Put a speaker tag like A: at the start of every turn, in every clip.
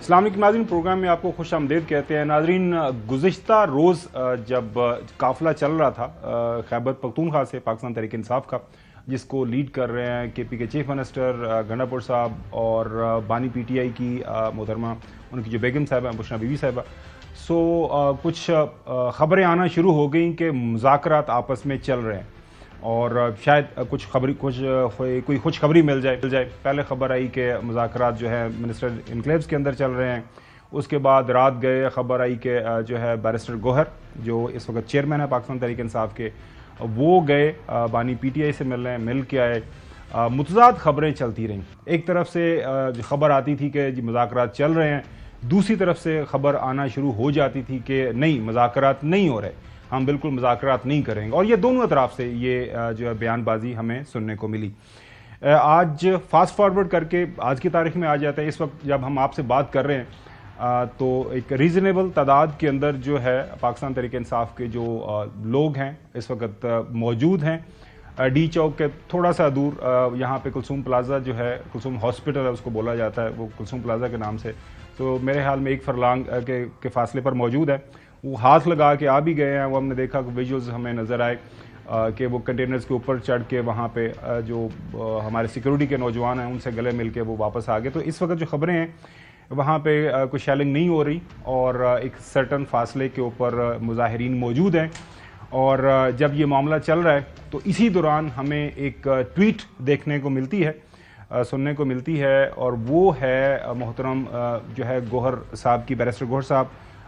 A: السلام علیکم ناظرین، پروگرام میں آپ کو خوش آمدید کہتے ہیں۔ ناظرین، گزشتہ روز جب قافلہ چل رہا تھا خیبر پختونخوا سے پاکستان تحریک انصاف کا، جس کو لیڈ کر رہے ہیں کے پی کے چیف منسٹر گنڈا پور صاحب اور بانی پی ٹی آئی کی محترمہ ان کی جو بیگم صاحبہ بشرا بی بی صاحبہ، کچھ خبریں آنا شروع ہو گئیں کہ مذاکرات آپس میں چل رہے ہیں اور شاید کوئی خوشخبری مل جائے۔ پہلے خبر آئی کہ مذاکرات جو ہے منسٹر انکلیوز کے اندر چل رہے ہیں، اس کے بعد رات گئے خبر آئی کہ جو ہے بیرسٹر گوہر جو اس وقت چیئرمین ہے پاکستان تحریک انصاف کے، وہ گئے بانی پی ٹی آئی سے مل کے آئے۔ متضاد خبریں چلتی رہیں، ایک طرف سے خبر آتی تھی کہ جی مذاکرات چل رہے ہیں، دوسری طرف سے خبر آنا شروع ہو جاتی تھی کہ نہیں، مذاکرات نہیں ہو رہے، ہم بالکل مذاکرات نہیں کریں گے، اور یہ دونوں اطراف سے یہ جو ہے بیان بازی ہمیں سننے کو ملی۔ آج فاسٹ فارورڈ کر کے آج کی تاریخ میں آ جاتا ہے، اس وقت جب ہم آپ سے بات کر رہے ہیں تو ایک ریزنیبل تعداد کے اندر جو ہے پاکستان تحریک انصاف کے جو لوگ ہیں اس وقت موجود ہیں ڈی چوک کے تھوڑا سا دور، یہاں پہ کلثوم پلازا جو ہے، کلثوم ہاسپٹل ہے اس کو بولا جاتا ہے، وہ کلثوم پلازا کے نام سے، تو میرے خیال میں ایک فرلانگ کے فاصلے پر موجود ہے۔ وہ ہاتھ لگا کے آ بھی گئے ہیں، وہ ہم نے دیکھا کہ ویژولز ہمیں نظر آئے کہ وہ کنٹینرز کے اوپر چڑھ کے وہاں پہ جو ہمارے سیکورٹی کے نوجوان ہیں ان سے گلے مل کے وہ واپس آ گئے۔ تو اس وقت جو خبریں ہیں وہاں پہ کوئی شیلنگ نہیں ہو رہی اور ایک سرٹن فاصلے کے اوپر مظاہرین موجود ہیں، اور جب یہ معاملہ چل رہا ہے تو اسی دوران ہمیں ایک ٹویٹ دیکھنے کو ملتی ہے، سننے کو ملتی ہے، اور وہ ہے محترم جو ہے گوہر صاحب کی، بیرسٹر گوہر صاحب،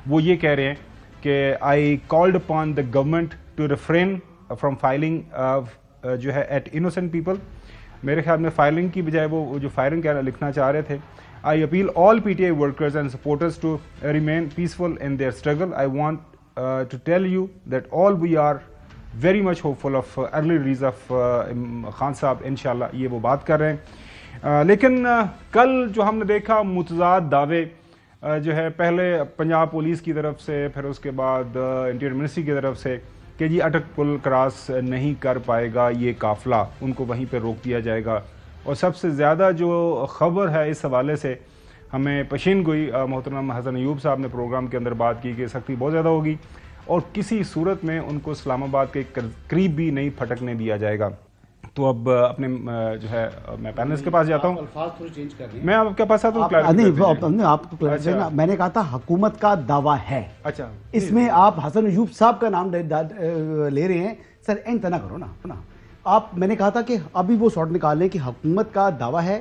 A: وہ یہ کہہ رہے ہیں کہ I called upon the government to refrain from filing جو ہے ایٹ انوسینٹ پیپل، میرے خیال میں فائلنگ کی بجائے وہ جو فائرنگ لکھنا چاہ رہے تھے۔ I appeal all P T I workers and supporters to remain peaceful in their struggle, I want to tell you that all we are very much hopeful of early release of Khan صاحب، انشاءاللہ یہ وہ بات کر رہے ہیں۔ لیکن کل جو ہم نے دیکھا متضاد دعوے جو ہے، پہلے پنجاب پولیس کی طرف سے، پھر اس کے بعد انٹیریئر منسٹری کی طرف سے کہ جی اٹک پل کراس نہیں کر پائے گا یہ قافلہ، ان کو وہیں پہ روک دیا جائے گا، اور سب سے زیادہ جو خبر ہے اس حوالے سے ہمیں پشین گوئی محترم حسن ایوب صاحب نے پروگرام کے اندر بات کی کہ سختی بہت زیادہ ہوگی اور کسی صورت میں ان کو اسلام آباد کے قریب بھی نہیں پھٹکنے دیا جائے گا۔ تو اب اپنے جو ہے میں پینلسٹ کے پاس جاتا ہوں،
B: الفاظ تھوڑے چینج کر رہے ہیں،
A: میں آپ کے پاس آتا ہوں۔
B: آپ کو میں نے کہا تھا حکومت کا دعویٰ ہے،
A: اچھا
B: اس میں آپ حسن ایوب صاحب کا نام لے رہے ہیں، سر اینڈ نہ کرو نا آپ۔ میں نے کہا تھا کہ ابھی وہ شارٹ نکال لیں کہ حکومت کا دعویٰ ہے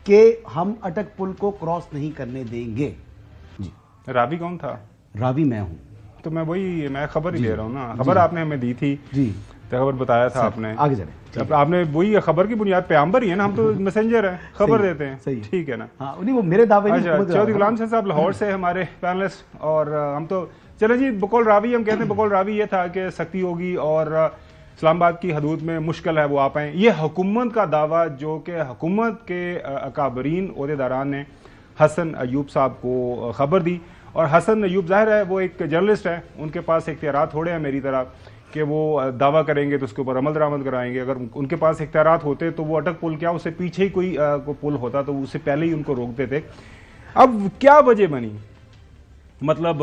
B: کہ ہم اٹک پل کو کراس نہیں کرنے دیں گے۔ جی،
A: راوی کون تھا؟
B: راوی میں ہوں،
A: تو میں خبر ہی لے رہا ہوں نا، خبر آپ نے ہمیں دی تھی،
B: جی
A: خبر بتایا تھا آپ نے،
B: آگے چلیں۔
A: آپ نے وہی خبر کی بنیاد پہ آمبر ہی ہے نا، ہم تو میسنجر ہیں، خبر دیتے ہیں،
B: صحیح
A: ٹھیک ہے نا۔
B: ہاں وہ میرے دعوے
A: چودھری غلام صاحب لاہور سے ہمارے پینلسٹ، اور ہم تو چلیں جی بقول راوی ہم کہتے ہیں، بقول راوی یہ تھا کہ سختی ہوگی اور اسلام آباد کی حدود میں مشکل ہے وہ آ پائیں، یہ حکومت کا دعویٰ جو کہ حکومت کے اکابرین عہدیداران نے حسن ایوب صاحب کو خبر دی، اور حسن ایوب ظاہر ہے وہ ایک جرنلسٹ ہے، ان کے پاس اختیارات تھوڑے ہیں میری طرح کہ وہ دعویٰ کریں گے تو اس کے اوپر عمل درآمد کرائیں گے۔ اگر ان کے پاس اختیارات ہوتے تو وہ اٹک پل کیا، اس سے پیچھے ہی کوئی پل ہوتا تو اس سے پہلے ہی ان کو روکتے تھے۔ اب کیا وجہ بنی، مطلب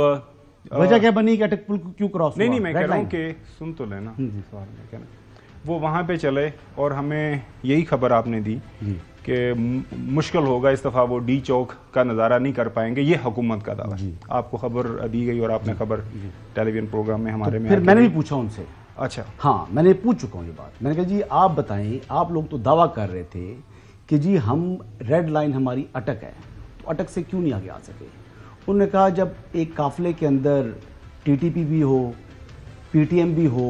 B: وجہ کیا بنی کہ اٹک پل کیوں کراس؟
A: نہیں میں کہہ رہا ہوں کہ سن تو لینا سوال میں کہنا، وہ وہاں پہ چلے اور ہمیں یہی خبر آپ نے دی کہ مشکل ہوگا اس دفعہ وہ ڈی چوک کا نظارہ نہیں کر پائیں گے، یہ حکومت کا دعویٰ ہے۔ آپ کو خبر دی گئی اور آپ نے خبر ٹیلی ویژن پروگرام میں ہمارے
B: پھر میں نے بھی پوچھا ان سے،
A: اچھا
B: ہاں میں نے پوچھ چکا ہوں یہ بات، میں نے کہا جی آپ بتائیں، آپ لوگ تو دعویٰ کر رہے تھے کہ جی ہم ریڈ لائن ہماری اٹک ہے، تو اٹک سے کیوں نہیں آگے آ سکے؟ انہوں نے کہا جب ایک قافلے کے اندر ٹی ٹی پی بھی ہو، پی ٹی ایم بھی ہو،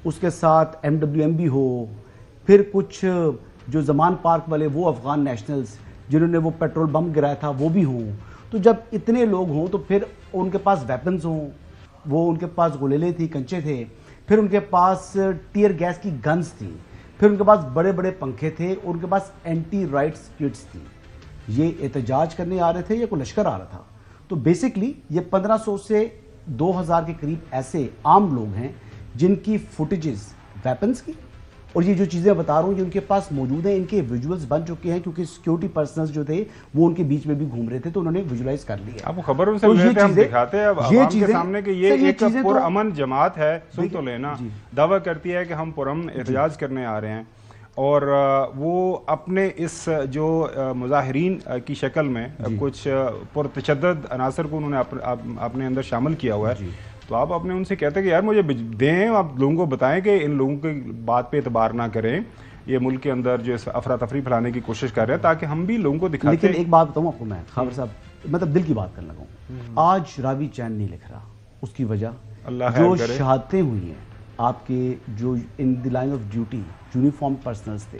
B: اس کے ساتھ ایم ڈبلیو ایم بھی ہو، پھر کچھ جو زمان پارک والے وہ افغان نیشنلز جنہوں نے وہ پیٹرول بم گرایا تھا وہ بھی ہوں، تو جب اتنے لوگ ہوں تو پھر ان کے پاس ویپنز ہوں، وہ ان کے پاس گولیلے تھی، کنچے تھے، پھر ان کے پاس ٹیئر گیس کی گنز تھی، پھر ان کے پاس بڑے بڑے پنکھے تھے، ان کے پاس اینٹی رائٹس کٹس تھی۔ یہ احتجاج کرنے آ رہے تھے یا کوئی لشکر آ رہا تھا؟ تو بیسکلی یہ 1500 سے 2000 کے قریب ایسے عام لوگ ہیں جن کی فوٹیجز ویپنز کی اور یہ جو چیزیں بتا رہا ہوں یہ ان کے پاس موجود ہیں، ان کے ویژولز بن چکے ہیں، کیونکہ سیکیورٹی پرسنز جو تھے وہ ان کے بیچ میں بھی گھوم رہے تھے تو انہوں نے ویژولائز کر لیا.
A: آپ کو خبر ان سے ملے تھے، ہم دکھاتے ہیں عوام کے سامنے کہ یہ ایک پرامن جماعت ہے. سن تو لینا، دعویٰ کرتی ہے کہ ہم پرامن احتجاج کرنے آ رہے ہیں، اور وہ اپنے اس جو مظاہرین کی شکل میں کچھ پرتشدد عناصر کو انہوں نے اپنے اندر شامل کیا ہوا ہے. تو آپ اپنے ان سے کہتے ہیں کہ یار مجھے دیں، آپ لوگوں کو بتائیں کہ ان لوگوں کی بات پہ اعتبار نہ کریں، یہ ملک کے اندر جو افراتفری پھیلانے کی کوشش کر رہے ہیں تاکہ ہم بھی لوگوں کو دکھاتے ہیں.
B: لیکن ایک بات بتاؤں آپ کو میں خابر صاحب، مطلب دل کی بات کرنے لگا ہوں. آج راوی چین نہیں لکھ رہا، اس کی وجہ جو شہادتیں ہوئی ہیں آپ کے جو ان دی لائن آف ڈیوٹی یونیفارم پرسنلز تھے،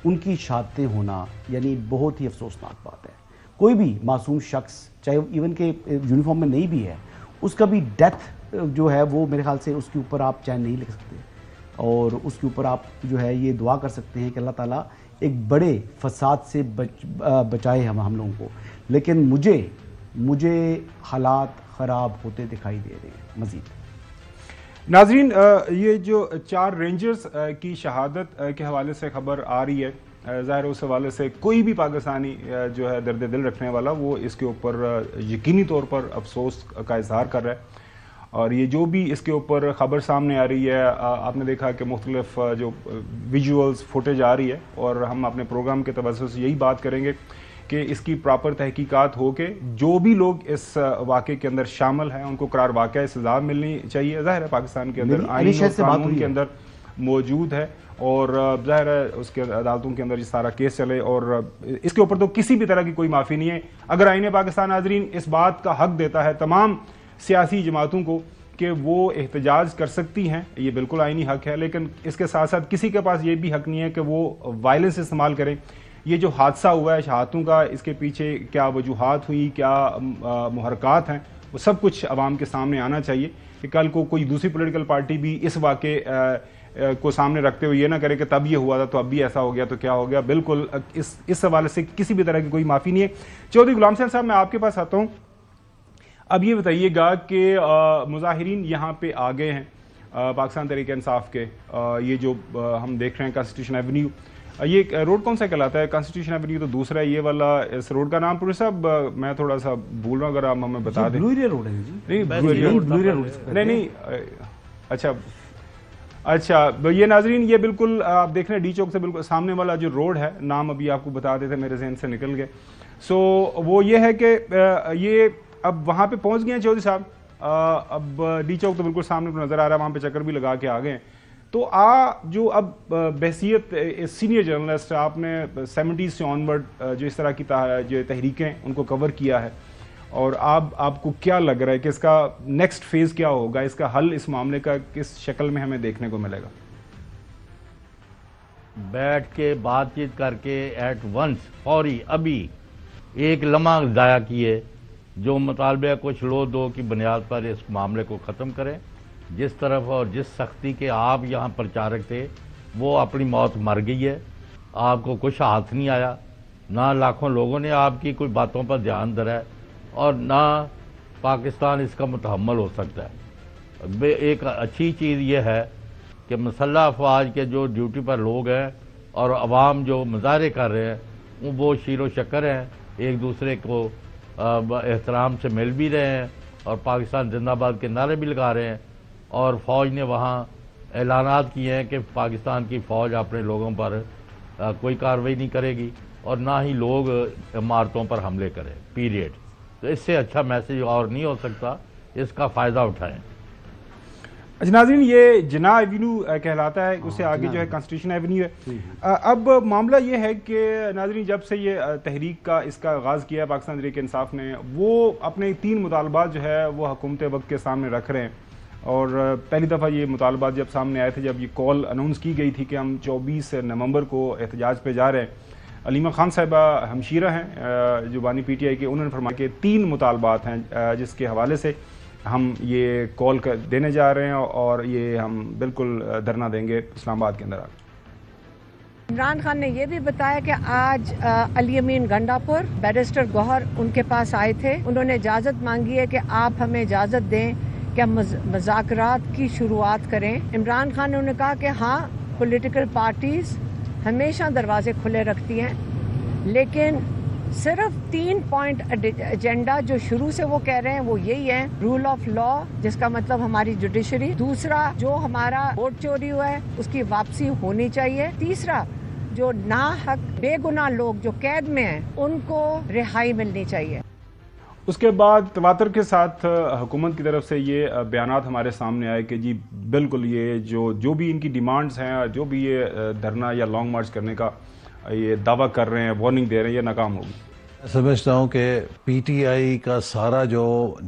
B: ان کی شہادتیں ہونا یعنی بہت ہی افسوسناک بات ہے. کوئی بھی معصوم شخص چاہے ایون کہ یونیفارم میں نہیں بھی ہے، اس کا بھی ڈیتھ جو ہے وہ میرے خیال سے اس کے اوپر آپ چین نہیں لکھ سکتے، اور اس کے اوپر آپ جو ہے یہ دعا کر سکتے ہیں کہ اللہ تعالیٰ ایک بڑے فساد سے بچائے ہم لوگوں کو. لیکن مجھے حالات خراب ہوتے دکھائی دے رہے ہیں مزید.
A: ناظرین، یہ جو 4 رینجرز کی شہادت کے حوالے سے خبر آ رہی ہے، ظاہر اس حوالے سے کوئی بھی پاکستانی جو ہے درد دل رکھنے والا وہ اس کے اوپر یقینی طور پر افسوس کا اظہار کر رہا ہے. اور یہ جو بھی اس کے اوپر خبر سامنے آ رہی ہے، آپ نے دیکھا کہ مختلف جو ویژولز فوٹیج آ رہی ہے، اور ہم اپنے پروگرام کے توسط سے یہی بات کریں گے کہ اس کی پراپر تحقیقات ہو کے جو بھی لوگ اس واقعے کے اندر شامل ہیں ان کو قرار واقعہ سزا ملنی چاہیے. ظاہر ہے پاکستان کے اندر آئین اور قانون کے اندر موجود ہے، اور ظاہر ہے اس کے عدالتوں کے اندر یہ سارا کیس چلے، اور اس کے اوپر تو کسی بھی طرح کی کوئی معافی نہیں ہے. اگر آئین پاکستان ناظرین اس بات کا حق دیتا ہے تمام سیاسی جماعتوں کو کہ وہ احتجاج کر سکتی ہیں، یہ بالکل آئینی حق ہے، لیکن اس کے ساتھ ساتھ کسی کے پاس یہ بھی حق نہیں ہے کہ وہ وائلنس استعمال کریں. یہ جو حادثہ ہوا ہے شہادتوں کا، اس کے پیچھے کیا وجوہات ہوئی، کیا محرکات ہیں، وہ سب کچھ عوام کے سامنے آنا چاہیے کہ کل کو کوئی دوسری پولیٹیکل پارٹی بھی اس واقعے کو سامنے رکھتے ہوئے یہ نہ کرے کہ تب یہ ہوا تھا تو اب بھی ایسا ہو گیا تو کیا ہو گیا. بالکل اس حوالے سے کسی بھی طرح کی کوئی معافی نہیں ہے. چودھری غلام حسین صاحب، میں آپ کے پاس آتا ہوں. اب یہ بتائیے گا کہ مظاہرین یہاں پہ آ گئے ہیں پاکستان تحریک انصاف کے، یہ جو ہم دیکھ رہے ہیں کانسٹیٹیوشن ایونیو، یہ روڈ کون سا کہلاتا ہے؟ کانسٹیٹیوشن ایونیو تو دوسرا ہے، یہ والا اس روڈ کا نام پورے صاحب میں تھوڑا سا بھول رہا ہوں، اگر آپ ہمیں بتا دیں.
B: بلو روڈ ہے جی،
A: نہیں اچھا. یہ ناظرین یہ بالکل آپ دیکھ رہے ہیں ڈی چوک سے بالکل سامنے والا جو روڈ ہے، نام ابھی آپ کو بتا دیتے میرے ذہن سے نکل گئے. سو وہ یہ ہے کہ یہ اب وہاں پہ پہنچ گئے ہیں چودھری صاحب. اب ڈی چوک تو بالکل سامنے کو نظر آ رہا ہے، وہاں پہ چکر بھی لگا کے آ گئے ہیں. تو جو اب بحیثیت سینئر جرنلسٹ آپ نے 70s سے آنورڈ جو اس طرح کی جو تحریکیں ان کو کور کیا ہے، اور آپ کو کیا لگ رہا ہے کہ اس کا نیکسٹ فیز کیا ہوگا، اس کا حل اس معاملے کا کس شکل میں ہمیں دیکھنے کو ملے گا؟
C: بیٹھ کے بات چیت کر کے ایٹ ونس فوری ابھی ایک لمحہ ضائع کیے، جو مطالبہ کچھ لو دو کی بنیاد پر اس معاملے کو ختم کریں. جس طرف اور جس سختی کے آپ یہاں پرچارک تھے وہ اپنی موت مر گئی ہے. آپ کو کچھ ہاتھ نہیں آیا، نہ لاکھوں لوگوں نے آپ کی کوئی باتوں پر دھیان دھرا ہے، اور نہ پاکستان اس کا متحمل ہو سکتا ہے. ایک اچھی چیز یہ ہے کہ مسلح افواج کے جو ڈیوٹی پر لوگ ہیں اور عوام جو مظاہرے کر رہے ہیں وہ شیر و شکر ہیں، ایک دوسرے کو احترام سے مل بھی رہے ہیں، اور پاکستان زندہ باد کے نعرے بھی لگا رہے ہیں. اور فوج نے وہاں اعلانات کیے ہیں کہ پاکستان کی فوج اپنے لوگوں پر کوئی کارروائی نہیں کرے گی، اور نہ ہی لوگ عمارتوں پر حملے کریں، پیریڈ. تو اس سے اچھا میسیج اور نہیں ہو سکتا، اس کا فائدہ اٹھائیں.
A: اچھا ناظرین، یہ جناح ایونیو کہلاتا ہے، اس سے آگے جو ہے کانسٹیٹیوشن ایونیو ہے. اب معاملہ یہ ہے کہ ناظرین جب سے یہ تحریک کا اس کا آغاز کیا ہے پاکستان تحریک انصاف نے، وہ اپنے 3 مطالبات جو ہے وہ حکومت وقت کے سامنے رکھ رہے ہیں. اور پہلی دفعہ یہ مطالبات جب سامنے آئے تھے، جب یہ کال اناؤنس کی گئی تھی کہ ہم 24 نومبر کو احتجاج پہ جا رہے ہیں، علیمہ خان صاحبہ ہمشیرہ ہیں جو بانی پی ٹی آئی کے، انہوں نے فرمایا کہ 3 مطالبات ہیں جس کے حوالے سے ہم یہ کال دینے جا رہے ہیں، اور یہ ہم بالکل دھرنا دیں گے اسلام آباد کے اندر.
D: عمران خان نے یہ بھی بتایا کہ آج علی امین گنڈا پور بیرسٹر گوہر ان کے پاس آئے تھے، انہوں نے اجازت مانگی ہے کہ آپ ہمیں اجازت دیں کہ ہم مذاکرات کی شروعات کریں. عمران خان نے انہوں نے کہا کہ ہاں पॉलिटिकल पार्टीज हमेशा दरवाजे खुले रखती हैं, लेकिन सिर्फ 3 पॉइंट एजेंडा जो शुरू से वो कह रहे हैं वो यही है, रूल ऑफ लॉ जिसका मतलब हमारी जुडिशरी, दूसरा जो हमारा वोट चोरी हुआ है उसकी वापसी होनी चाहिए, तीसरा जो नाहक बेगुनाह लोग जो कैद में हैं उनको रिहाई मिलनी चाहिए।
A: उसके बाद तवातर के साथ हुकूमत की तरफ से ये बयानात हमारे सामने आए कि जी बिल्कुल ये जो भी इनकी डिमांड्स हैं, जो भी ये धरना या लॉन्ग मार्च करने का ये दावा कर रहे हैं, वार्निंग दे रहे हैं, ये नाकाम होगी।
E: समझता हूँ कि पीटीआई का सारा जो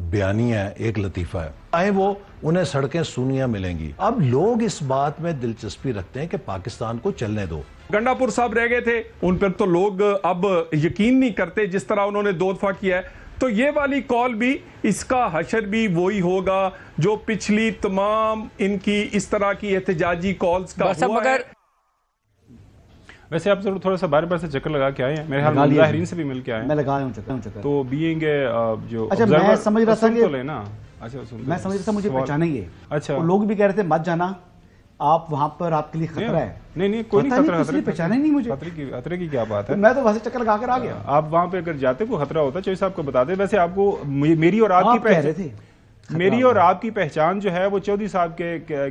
E: बयानिया है एक लतीफ़ा है, चाहे वो उन्हें सड़कें सुनियां मिलेंगी। अब लोग इस बात में दिलचस्पी रखते हैं कि पाकिस्तान को चलने दो।
F: गंडापुर साहब रह गए थे, उन पर तो लोग अब यकीन नहीं करते जिस तरह उन्होंने दो दफा किया है। तो ये वाली कॉल भी, इसका हशर भी वही होगा जो पिछली तमाम इनकी इस तरह की एहतजाजी कॉल्स का हुआ है।
A: वैसे आप जरूर थोड़ा सा बार से चक्कर लगा के आए हैं, मेरे ख्याल में मुजाहिरीन से भी मिल के आए हैं।
B: मैं लगाया हूं चक्कर।
A: तो बीइंग जो
B: अच्छा, मैं समझ रहा था कि
A: तो लेना, अच्छा
B: मैं समझ रहा था मुझे पहचानेंगे।
A: अच्छा,
B: और लोग भी कह रहे थे मत जाना, आप वहां पर आपके लिए खतरा है।
A: नहीं कोई नहीं खतरा,
B: पहचाने नहीं मुझे,
A: खतरे की क्या बात है।
B: मैं तो वैसे चक्कर लगा कर आ गया।
A: आप वहां पे अगर जाते कोई खतरा होता चौधरी साहब को बता दे। वैसे आपको मेरी और आपकी पहचान जो है वो चौधरी साहब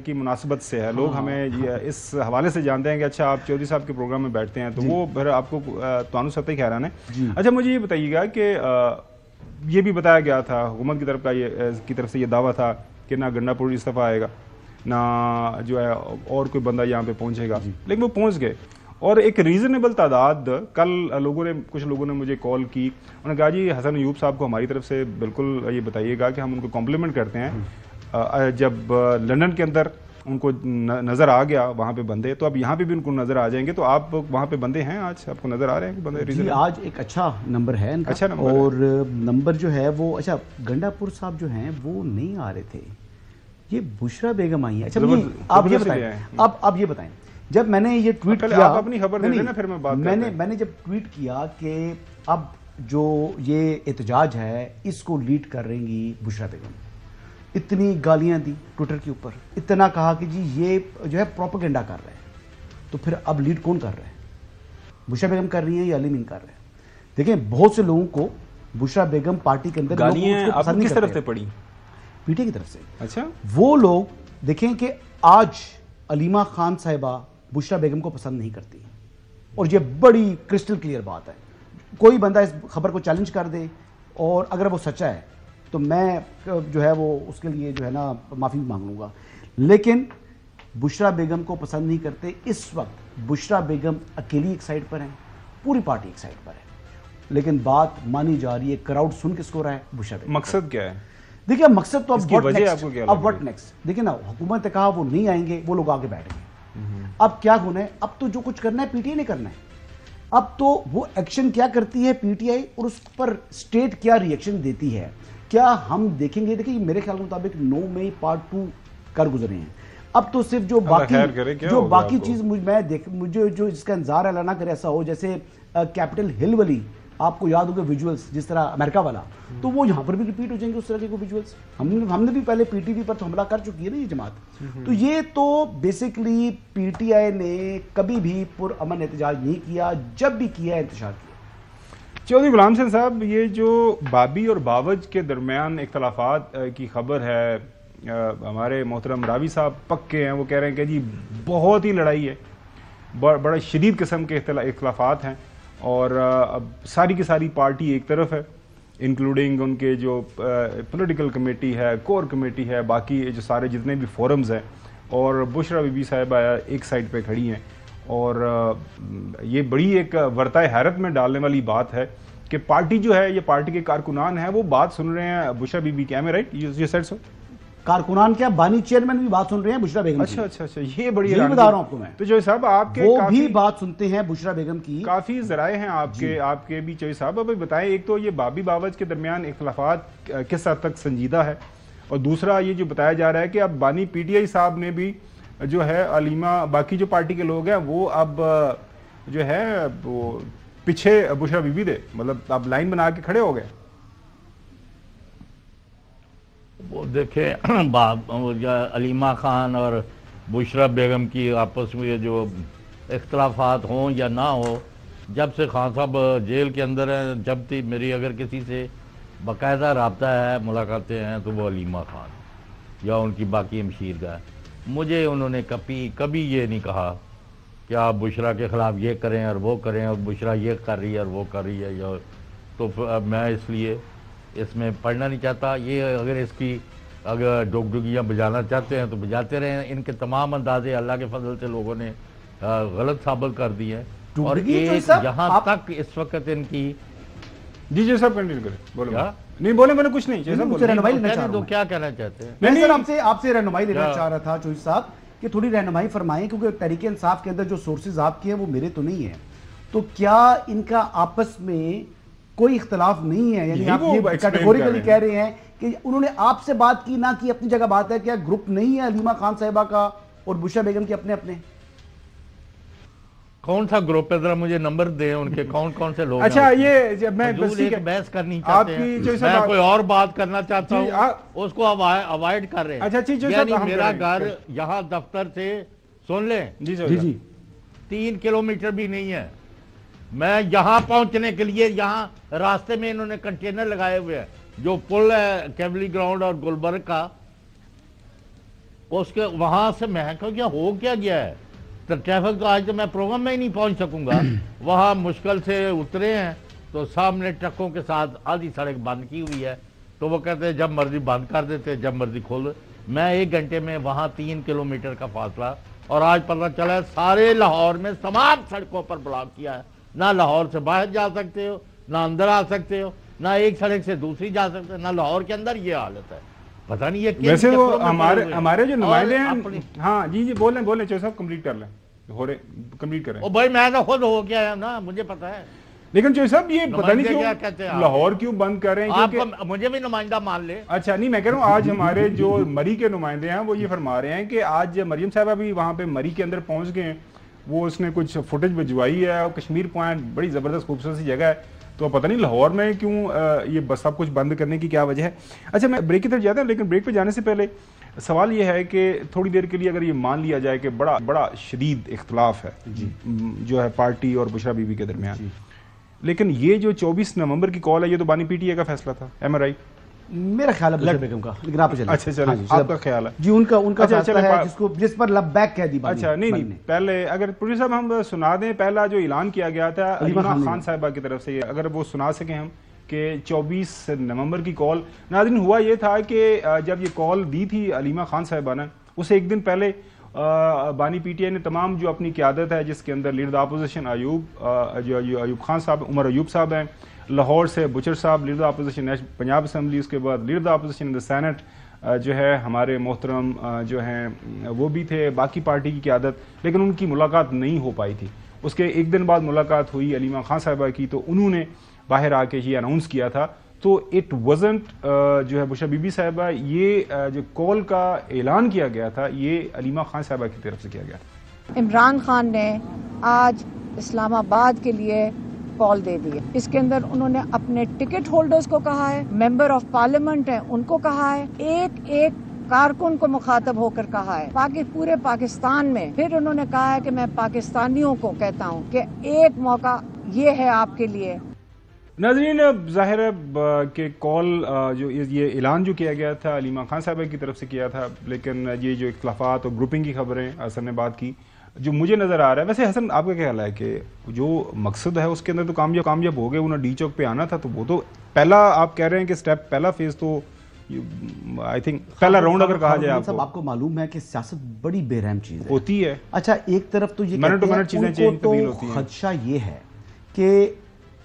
A: की मुनासिबत से है। लोग हमें इस हवाले से जानते हैं कि अच्छा आप चौधरी साहब के प्रोग्राम में बैठते हैं, तो वो फिर आपको तानु सत्य खैरान है। अच्छा, मुझे ये बताइएगा कि ये भी बताया गया था हुकूमत की तरफ से ये दावा था कि ना गंडापुर इस्तीफा आएगा, ना जो है और कोई बंदा यहाँ पे पहुंचेगा, लेकिन वो पहुंच गए। और एक रीजनेबल तादाद, कल कुछ लोगों ने मुझे कॉल की, उन्होंने कहा जी हसन अयूब साहब को हमारी तरफ से बिल्कुल ये बताइएगा कि हम उनको कॉम्प्लीमेंट करते हैं। जब लंदन के अंदर उनको नज़र आ गया वहाँ पे बंदे, तो अब यहाँ पे भी उनको नज़र आ जाएंगे। तो आप वहाँ पे बंदे हैं, आज आपको नज़र आ रहे हैं बंदे?
B: जी, आज एक अच्छा नंबर है इनका,
A: अच्छा नंबर
B: और नंबर जो है वो, अच्छा गंडापुर साहब जो हैं वो नहीं आ रहे थे, ये बुशरा बेगम आई है। अच्छा, आप ये बताएं, आप ये बताएं, जब मैंने ये ट्वीट किया,
A: आप अपनी खबर दे देना, फिर मैं बात
B: मैंने जब ट्वीट किया कि अब जो ये एहतजाज है इसको लीड कर रही बुशरा बेगम, इतनी गालियां दी ट्विटर के ऊपर, इतना कहा कि जी ये जो है प्रोपेगेंडा कर रहे हैं, तो फिर अब लीड कौन कर रहा है? बुशरा बेगम कर रही है या अली मीन कर रहे हैं? देखिए, बहुत से लोगों को बुशरा बेगम पार्टी के अंदर
A: गालियां किस तरफ से पड़ी?
B: पीटीआई की तरफ से।
A: अच्छा, वो
B: लोग देखें कि आज अलीमा खान साहिबा बुशरा बेगम को पसंद नहीं करती, और ये बड़ी क्रिस्टल क्लियर बात है। कोई बंदा इस खबर को चैलेंज कर दे और अगर वो सच्चा है तो मैं जो है वो उसके लिए जो है ना माफ़ी मांग लूँगा, लेकिन बुशरा बेगम को पसंद नहीं करते। इस वक्त बुशरा बेगम अकेली एक साइड पर है, पूरी पार्टी एक साइड पर है, लेकिन बात मानी जा रही है, क्राउड सुन किसको रहा है? बुशरा बेगम।
A: मकसद क्या है?
B: देखिए, मकसद तो अब
A: व्हाट
B: नेक्स्ट, देखिए ना, हुकूमत ने कहा वो नहीं आएंगे, वो लोग आगे बैठ गए। अब क्या होना है? अब तो जो कुछ करना है पीटीआई ने करना है। अब तो वो एक्शन क्या करती है पीटीआई, और उस पर स्टेट क्या रिएक्शन देती है, क्या हम देखेंगे। देखिए, मेरे ख्याल के मुताबिक 9 मई पार्ट 2 कर गुजरे हैं। अब तो सिर्फ जो बाकी चीज मुझे जो इसका इंतजार है, ना करे ऐसा हो जैसे कैपिटल हिल वाली, आपको याद होगा विजुअल्स, जिस तरह अमेरिका वाला, तो वो यहाँ पर भी रिपीट हो जाएंगे उस तरह के को विजुअल्स। हमने भी पहले पीटीवी पर तो हमला कर चुकी है ना ये जमात। तो ये तो बेसिकली पीटीआई ने कभी भी पुरअमन एहतजाज नहीं किया, जब भी किया इंतशार किया।
A: चौधरी गुलाम हुसैन साहब, ये जो बाबी और बावज के दरमियान इख्तलाफात की खबर है, हमारे मोहतरम रावी साहब पक्के हैं, वो कह रहे हैं कि जी बहुत ही लड़ाई है, बड़ा शदीद किस्म के इख्तलाफात हैं, और अब सारी की सारी पार्टी एक तरफ है, इंक्लूडिंग उनके जो पॉलिटिकल कमेटी है, कोर कमेटी है, बाकी जो सारे जितने भी फोरम्स हैं, और बुशरा बीबी साहिबा एक साइड पे खड़ी हैं। और ये बड़ी एक वर्ताए हैरत में डालने वाली बात है कि पार्टी जो है, ये पार्टी के कारकुनान हैं, वो बात सुन रहे हैं बुशरा बीबी की। Am I right? You said so?
B: कारकुनान क्या, बानी चेयरमैन भी बात सुन रहे हैं बुशरा बेगम की।
A: अच्छा, ये बड़ी
B: बता रहा हूं आपको मैं।
A: तो जो साहब आपके
B: वो भी बात सुनते हैं बुशरा बेगम की,
A: काफी जराए हैं आपके भी। चौधरी साहब अब बताएं, एक तो ये बाबी बावज के दरमियान इख्तलाफात किस हद तक संजीदा है, और दूसरा ये जो बताया जा रहा है कि अब बानी पीटीआई साहब ने भी जो है अलीमा, बाकी जो पार्टी के लोग हैं वो अब जो है वो पीछे बुशरा बीबी दे, मतलब अब लाइन बना के खड़े हो गए।
C: वो देखें, अलीमा खान और बुशरा बेगम की आपस में जो इख्तलाफात हों या ना हो, जब से खान साहब जेल के अंदर हैं, जब तक मेरी अगर किसी से बाकायदा रब्ता है, मुलाकातें हैं, तो वो अलीमा खान या उनकी बाकी मशीर का है। मुझे उन्होंने कभी ये नहीं कहा कि आप बुशरा के ख़िलाफ़ ये करें और वो करें, और बुशरा ये कर रही है और वो कर रही है, या तो मैं इसलिए इसमें पढ़ना नहीं चाहता। ये अगर इसकी अगर डुगडुगियाँ बजाना चाहते हैं तो बजाते रहें। इनके तमाम अंदाजे अल्लाह के फजल से लोगों ने गलत साबित कर दिए हैं। और एक यहाँ तक इस वक्त इनकी
A: जी साहब कंटिन्यू करें, बोलो। क्या नहीं बोले, मैंने कुछ नहीं,
C: क्या कहना चाहते हैं?
B: मैं सर आपसे रहनुमाई लेना चाह रहा था चौधरी साहब कि थोड़ी रहनुमाई फरमाएं, क्योंकि तहरीक इंसाफ के अंदर जो सोर्सेज आपके हैं वो मेरे तो नहीं है, तो क्या इनका आपस में कोई इख्तलाफ नहीं है? यानी आप ये कैटेगोरिकली कह रहे हैं कि उन्होंने आपसे बात की ना की, अपनी जगह बात है, क्या ग्रुप नहीं है अलीमा खान साहिबा का और बुशरा बेगम के अपने अपने?
C: कौन सा ग्रुप है, जरा मुझे नंबर दें उनके, कौन कौन से लोग?
A: अच्छा, ये जब मैं
C: बहस करनी चाहते हैं, मैं कोई और बात करना चाहता हूँ, उसको अवॉइड कर रहे हैं।
A: अच्छा,
C: यानी मेरा घर यहाँ दफ्तर से सुन लें
B: जी
C: 3 किलोमीटर भी नहीं है। मैं यहाँ पहुंचने के लिए, यहाँ रास्ते में इन्होंने कंटेनर लगाए हुए हैं, जो पुल है कैवली ग्राउंड और गुलबर्ग का, उसके वहां से मैं क्या हो क्या गया है, तो ट्रैफिक तो आज तो मैं प्रोग्राम में ही नहीं पहुंच सकूंगा। वहां मुश्किल से उतरे हैं तो सामने ट्रकों के साथ आधी सड़क बंद की हुई है, तो वो कहते हैं जब मर्जी बंद कर देते, जब मर्जी खोल। मैं 1 घंटे में वहां 3 किलोमीटर का फासला, और आज पता चला सारे लाहौर में तमाम सड़कों पर ब्लॉक किया है। ना लाहौर से बाहर जा सकते हो, ना अंदर आ सकते हो, ना एक सड़क से दूसरी जा सकते हो, ना लाहौर के अंदर ये हालत है। पता नहीं ये
A: वैसे वो हमारे जो नुमाइंदे हैं। हाँ जी बोलें चौधरी साहब, कंप्लीट कर लें, कंप्लीट करें।
C: ओ भाई मैं तो खुद हो गया है ना, मुझे पता है।
A: लेकिन चौधरी साहब ये पता नहीं क्यों लाहौर क्यों बंद कर रहे हैं?
C: आप मुझे भी नुमाइंदा मान ले।
A: अच्छा नहीं, मैं कह रहा हूँ आज हमारे जो मरी के नुमाइंदे हैं वो ये फरमा रहे हैं कि आज मरियम साहिबा भी वहाँ पे मरी के अंदर पहुँच गए हैं। वो उसने कुछ फुटेज भिजवाई है, और कश्मीर पॉइंट बड़ी ज़बरदस्त खूबसूरत सी जगह है, तो पता नहीं लाहौर में क्यों ये बस सब कुछ बंद करने की क्या वजह है। अच्छा, मैं ब्रेक की तरफ जाता हूँ, लेकिन ब्रेक पे जाने से पहले सवाल ये है कि थोड़ी देर के लिए अगर ये मान लिया जाए कि बड़ा शदीद इख्तलाफ है जो है पार्टी और बुशरा बीबी के दरमियान, लेकिन ये जो 24 नवंबर की कॉल है, ये तो बानी पीटीआई का फैसला था, एम आई
B: मेरा ख्याल है बुशरा बेगम का, लेकिन आप चलिए।
A: अच्छा चलो, आपका ख्याल है
B: जी, उनका फैसला है जिस पर लबैक कह दी।
A: अच्छा नहीं, पहले अगर प्रोड्यूसर साहब हम सुना दें, पहला जो ऐलान किया गया था अलीमा खान साहिबा की तरफ से, अगर वो सुना सके हम, कि 24 नवंबर की कॉल। नाज़रीन, हुआ ये था कि जब ये कॉल दी थी अलीमा खान साहिबा ने, उसे एक दिन पहले बानी पीटीआई ने तमाम जो अपनी क़यादत है, जिसके अंदर लीडर अपोजिशन अयूब खान साहब, उमर अयूब साहब हैं, लाहौर से बुचर साहब लीडर अपोजिशन पंजाब असम्बली, उसके बाद leader opposition in the senate जो है हमारे मोहतरम जो हैं वो भी थे, बाकी पार्टी की क़यादत, लेकिन उनकी मुलाकात नहीं हो पाई थी। उसके एक दिन बाद मुलाकात हुई अलीमा खान साहिबा की, तो उन्होंने बाहर आके ये अनाउंस किया था। तो इट वज़न्ट जो है बुशरा बीबी साहिबा, ये जो कॉल का ऐलान किया गया था, ये अलीमा खान साहिबा की तरफ से किया गया था।
D: इमरान खान ने आज इस्लामाबाद के लिए कॉल दे दी है। इसके अंदर उन्होंने अपने टिकट होल्डर्स को कहा है, मेंबर ऑफ पार्लियामेंट है उनको कहा है, एक कारकुन को मुखातब होकर कहा है, पूरे पाकिस्तान में। फिर उन्होंने कहा है कि मैं पाकिस्तानियों को कहता हूँ कि एक मौका ये है आपके लिए।
A: नाज़रीन, ज़ाहिर है कि कॉल जो ये ऐलान जो किया गया था अलीमा खान साहिबा की तरफ से किया था, लेकिन ये जो इख्तलाफात और ग्रुपिंग की खबरें हसन ने बात की, जो मुझे नज़र आ रहा है, वैसे हसन आपका क्या ख्याल है कि जो मकसद है उसके अंदर तो कामयाब हो गए, उन्हें डी चौक पे आना था, तो वो तो पहला आप कह रहे हैं कि स्टेप, पहला फेज तो आई थिंक पहला राउंड अगर कहा जाए।
B: आपको मालूम है कि सियासत बड़ी बेरहम चीज
A: होती है।
B: अच्छा, एक तरफ तो ये
A: मिनट टू मिनट चीजें चेंज तब्दील होती हैं।
B: खदशा ये है कि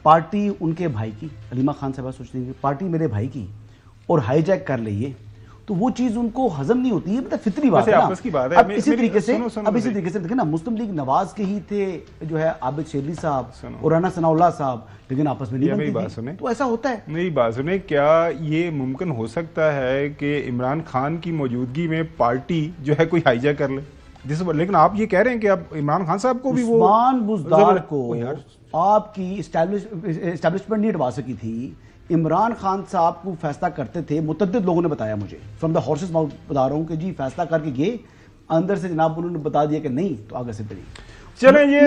B: पार्टी उनके भाई की, अलीमा खान साहब सोचते हैं पार्टी मेरे भाई की और हाईजैक कर ले, ये तो वो चीज उनको हजम नहीं होती है, मतलब फितरी बात है, आपस की बात है। अब इसी तरीके से देखें ना, मुस्लिम लीग नवाज के ही थे जो है आबिद शेरली साहब और राना सनाउल्लाह साहब, लेकिन आपस में नहीं बनती।
A: बात सुने,
B: तो ऐसा होता है।
A: मेरी बात सुने, क्या ये मुमकिन हो सकता है कि इमरान खान की मौजूदगी में पार्टी जो है कोई हाईजैक कर ले? लेकिन आप ये कह रहे हैं कि अब इमरान खान साहब को भी वो
B: उस्मान बुज़दार को आपकी एस्टैब्लिशमेंट नहीं हटवा सकी थी। इमरान खान साहब को फैसला करते थे, मुतद्दिद लोगों ने बताया मुझे, फ्रॉम द हॉर्सेस माउथ बता रहा हूँ कि जी फैसला करके ये اندر سے جناب انہوں نے بتا دیا کہ نہیں تو آگے سے بڑی.
A: چلیں یہ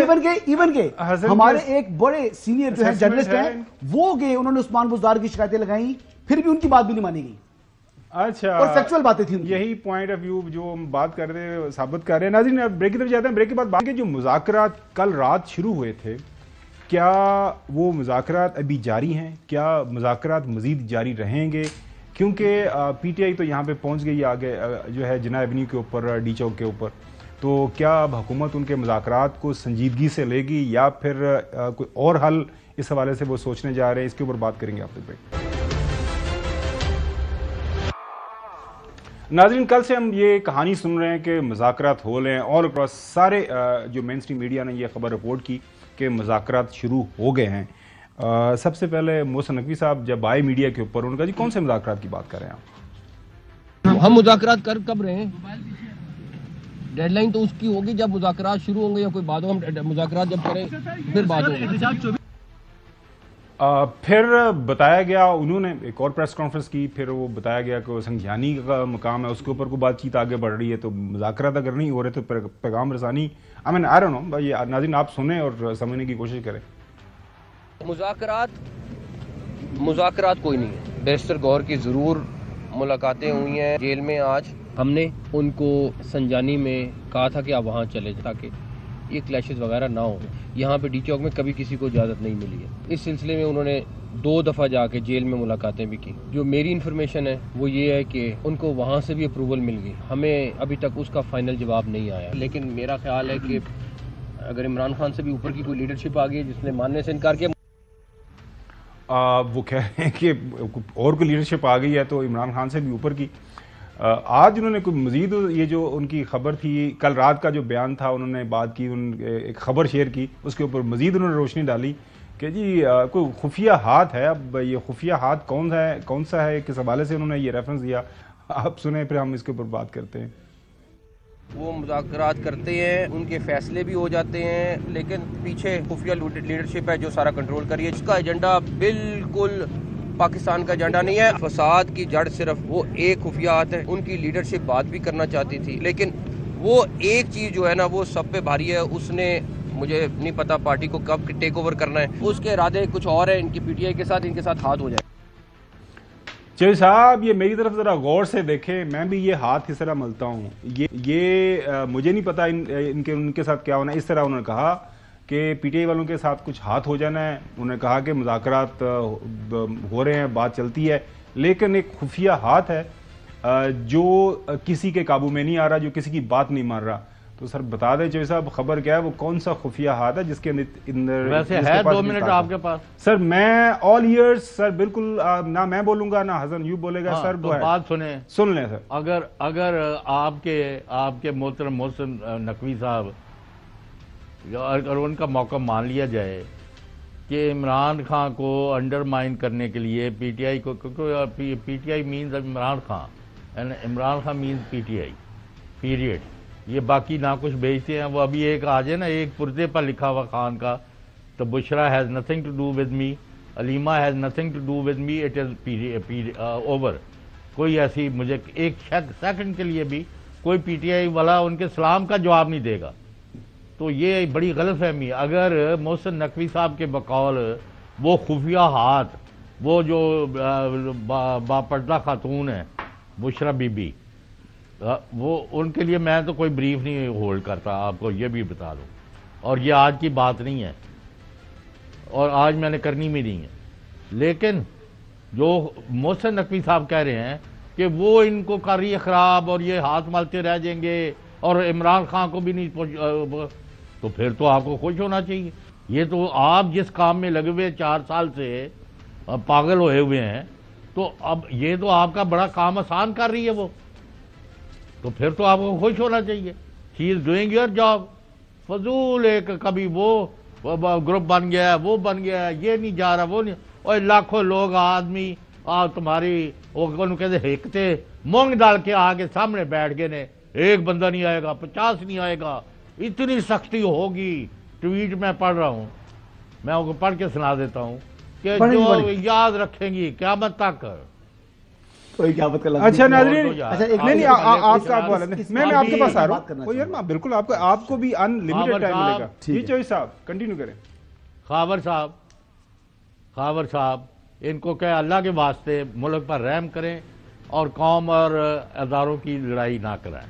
B: ایون کے ہمارے ایک بڑے سینئر جو ہیں جرنلسٹ ہیں وہ گئے, انہوں نے عثمان بزدار کی شکایتیں لگائیں, پھر بھی ان کی بات بھی نہیں مانی گئی.
A: اچھا,
B: اور فیکچوئل باتیں تھیں.
A: یہی پوائنٹ آف ویو جو ہم بات کر رہے ہیں, ثابت کر رہے ہیں. ناظرین بریک کی طرف جاتے ہیں. بریک کے بعد بات جو مذاکرات کل رات شروع ہوئے تھے, کیا وہ مذاکرات ابھی جاری ہیں؟ کیا مذاکرات مزید جاری رہیں گے؟ کیونکہ پی ٹی آئی تو یہاں پہ پہنچ گئی آگے جو ہے جناح ایونیو کے اوپر, ڈی چوک کے اوپر. تو کیا اب حکومت ان کے مذاکرات کو سنجیدگی سے لے گی یا پھر کوئی اور حل اس حوالے سے وہ سوچنے جا رہے ہیں؟ اس کے اوپر بات کریں گے آپ تک. ناظرین کل سے ہم یہ کہانی سن رہے ہیں کہ مذاکرات ہو رہے ہیں, اور سارے جو مین اسٹریم میڈیا نے یہ خبر رپورٹ کی کہ مذاکرات شروع ہو گئے ہیں. سب سے پہلے محسن نقوی صاحب جب آئے میڈیا کے اوپر, ان کا جی کون سے مذاکرات کی بات کر رہے ہیں آپ؟
G: ہم مذاکرات کر کب رہے ہیں؟ ڈیڈ لائن تو اس کی ہوگی جب مذاکرات شروع ہوں گے یا کوئی بات ہو, ہم مذاکرات جب کریں پھر بات ہوگی.
A: پھر بتایا گیا, انہوں نے ایک اور پریس کانفرنس کی, پھر وہ بتایا گیا کہ سنگھیانی کا مقام ہے, اس کے اوپر کوئی بات چیت آگے بڑھ رہی ہے. تو مذاکرات اگر نہیں ہو رہے تو پیغام رسانی, آئی مین آئی ڈونٹ نو, یہ ناظرین آپ سنیں اور سمجھنے کی کوشش کریں.
G: مذاکرات کوئی نہیں ہے. بیرسٹر گوہر کی ضرور ملاقاتیں ہوئی ہیں جیل میں. آج ہم نے ان کو سنجانی میں کہا تھا کہ آپ وہاں چلے تاکہ یہ کلیشز وغیرہ نہ ہو. یہاں پہ ڈی چوک میں کبھی کسی کو اجازت نہیں ملی ہے. اس سلسلے میں انہوں نے 2 دفعہ جا کے جیل میں ملاقاتیں بھی کی. جو میری انفارمیشن ہے وہ یہ ہے کہ ان کو وہاں سے بھی اپروول مل گئی. ہمیں ابھی تک اس کا فائنل جواب نہیں آیا, لیکن میرا خیال ہے کہ اگر عمران خان سے بھی اوپر کی کوئی لیڈرشپ آ گئی ہے جس نے ماننے سے انکار کیا.
A: وہ کہہ رہے ہیں کہ اور کوئی لیڈرشپ آ گئی ہے تو عمران خان سے بھی اوپر کی. آج انہوں نے کوئی مزید, یہ جو ان کی خبر تھی کل رات کا جو بیان تھا, انہوں نے بات کی, ایک خبر شیئر کی, اس کے اوپر مزید انہوں نے روشنی ڈالی کہ جی کوئی خفیہ ہاتھ ہے. اب یہ خفیہ ہاتھ کون سا ہے, کس حوالے سے انہوں نے یہ ریفرنس دیا, آپ سنیں پھر ہم اس کے اوپر بات کرتے ہیں.
G: وہ مذاکرات کرتے ہیں, ان کے فیصلے بھی ہو جاتے ہیں, لیکن پیچھے خفیہ لیڈرشپ ہے جو سارا کنٹرول کری ہے. اس کا ایجنڈا بالکل پاکستان کا ایجنڈا نہیں ہے. فساد کی جڑ صرف وہ ایک خفیہ ہاتھ ہے. ان کی لیڈرشپ بات بھی کرنا چاہتی تھی, لیکن وہ ایک چیز جو ہے نا وہ سب پہ بھاری ہے. اس نے, مجھے نہیں پتا پارٹی کو کب ٹیک اوور کرنا ہے, اس کے ارادے کچھ اور ہیں. ان کی پی ٹی آئی کے ساتھ, ان کے ساتھ ہاتھ ہو جائے.
A: چلیے صاحب یہ میری طرف ذرا غور سے دیکھیں, میں بھی یہ ہاتھ اس طرح ملتا ہوں. یہ مجھے نہیں پتا ان کے ساتھ کیا ہونا ہے. اس طرح انہوں نے کہا کہ پی ٹی آئی والوں کے ساتھ کچھ ہاتھ ہو جانا ہے. انہوں نے کہا کہ مذاکرات ہو رہے ہیں, بات چلتی ہے, لیکن ایک خفیہ ہاتھ ہے جو کسی کے قابو میں نہیں آ رہا, جو کسی کی بات نہیں مان رہا. تو سر بتا دیں چوہدری صاحب خبر کیا ہے, وہ کون سا خفیہ ہاتھ ہے جس کے اندر
C: ویسے ہے 2 منٹ آپ کے پاس؟
A: سر میں آل ایئرز سر, بالکل نہ میں بولوں گا نہ حسن یو بولے گا. سر
C: بات
A: سن لیں سر.
C: اگر آپ کے محترم محسن نقوی صاحب اگر ان کا موقع مان لیا جائے کہ عمران خان کو انڈرمائن کرنے کے لیے پی ٹی آئی کو, کیونکہ P T I means Imran Khan, Imran Khan means P T I period, یہ باقی نہ کچھ بیچتے ہیں. وہ ابھی ایک آ جائے نا, ایک پرزے پر لکھا ہوا خان کا, تو Bushra has nothing to do with me, Aleema has nothing to do with me, it is over. کوئی ایسی مجھے ایک سیکنڈ کے لیے بھی کوئی پی ٹی آئی والا ان کے سلام کا جواب نہیں دے گا. تو یہ بڑی غلط فہمی ہے. اگر محسن نقوی صاحب کے بقول وہ خفیہ ہاتھ, وہ جو باپردہ خاتون ہے بشرا بی بی, وہ ان کے لیے میں تو کوئی بریف نہیں ہولڈ کرتا, آپ کو یہ بھی بتا دوں. اور یہ آج کی بات نہیں ہے, اور آج میں نے کرنی بھی نہیں ہے. لیکن جو محسن نقوی صاحب کہہ رہے ہیں کہ وہ ان کو کر رہی ہے خراب اور یہ ہاتھ مالتے رہ جائیں گے اور عمران خان کو بھی نہیں, تو پھر تو آپ کو خوش ہونا چاہیے. یہ تو آپ جس کام میں لگے ہوئے 4 سال سے پاگل ہوئے ہوئے ہیں, تو اب یہ تو آپ کا بڑا کام آسان کر رہی ہے وہ, تو پھر تو آپ کو خوش ہونا چاہیے. شی از ڈوئنگ یور جاب. فضول ایک کبھی وہ گروپ بن گیا, وہ بن گیا, یہ نہیں جا رہا, وہ نہیں, اور لاکھوں لوگ آدمی تمہاری وہ کہتے ہکتے مونگ ڈال کے آگے سامنے بیٹھ گئے نے, ایک بندہ نہیں آئے گا, 50 نہیں آئے گا, اتنی سختی ہوگی. ٹویٹ میں پڑھ رہا ہوں, میں ان کو پڑھ کے سنا دیتا ہوں کہ جو یاد رکھیں گی قیامت تک.
B: कोई क्या बात कर
A: अच्छा नाज़रीन,
B: अच्छा एक
A: नहीं आपका हवाला
B: इस
A: मैं
B: बात
A: आपके
B: की
A: पास आ
B: बात
A: रहा
B: करना
A: हूँ यार,
B: चाहूंगा।
A: बिल्कुल आपको भी अनलिमिटेड टाइम मिलेगा। जी चौधरी साहब कंटिन्यू करें।
C: खावर साहब इनको क्या अल्लाह के वास्ते मुल्क पर रहम करें और कौम और अदारों की लड़ाई ना कराएं।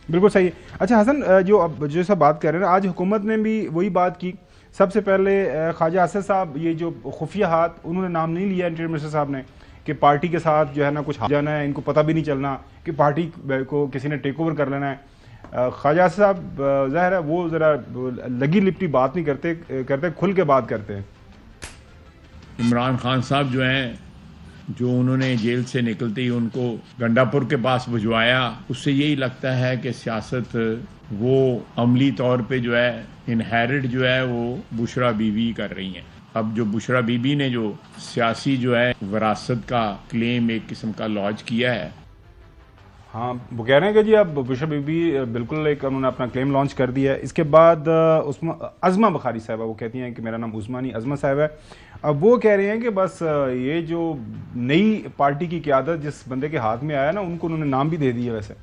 A: बिल्कुल सही है। अच्छा हसन, जो सब बात कर रहे हैं, आज हुकूमत ने भी वही बात की। सबसे पहले ख्वाजा असद साहब, ये जो खुफिया हाथ, उन्होंने नाम नहीं लिया इंटीरियर मिनिस्टर साहब ने कि पार्टी के साथ जो है ना कुछ जाना है, इनको पता भी नहीं चलना कि पार्टी को किसी ने टेक ओवर कर लेना है। ख्वाजा असद साहब ज़ाहिर है वो ज़रा लगी लिपटी बात नहीं करते, खुल के बात करते हैं।
H: इमरान खान साहब जो हैं, जो उन्होंने जेल से निकलते ही उनको गंडापुर के पास भिजवाया, उससे यही लगता है कि सियासत वो अमली तौर पे जो है इनहेरिट जो है वो बुशरा बीवी कर रही हैं। अब जो बुशरा बीबी ने जो सियासी जो है विरासत का क्लेम एक किस्म का लॉन्च किया है,
A: हाँ वो कह रहे हैं कि जी अब बुशरा बीबी बिल्कुल एक उन्होंने अपना क्लेम लॉन्च कर दिया है। इसके बाद उसमें अज़मा बुखारी साहबा, वो कहती हैं कि मेरा नाम उस्मा नहीं अज़मा साहब है। अब वो कह रहे हैं कि बस ये जो नई पार्टी की क़यादत जिस बंदे के हाथ में आया ना, उनको उन्होंने नाम भी दे दिया। वैसे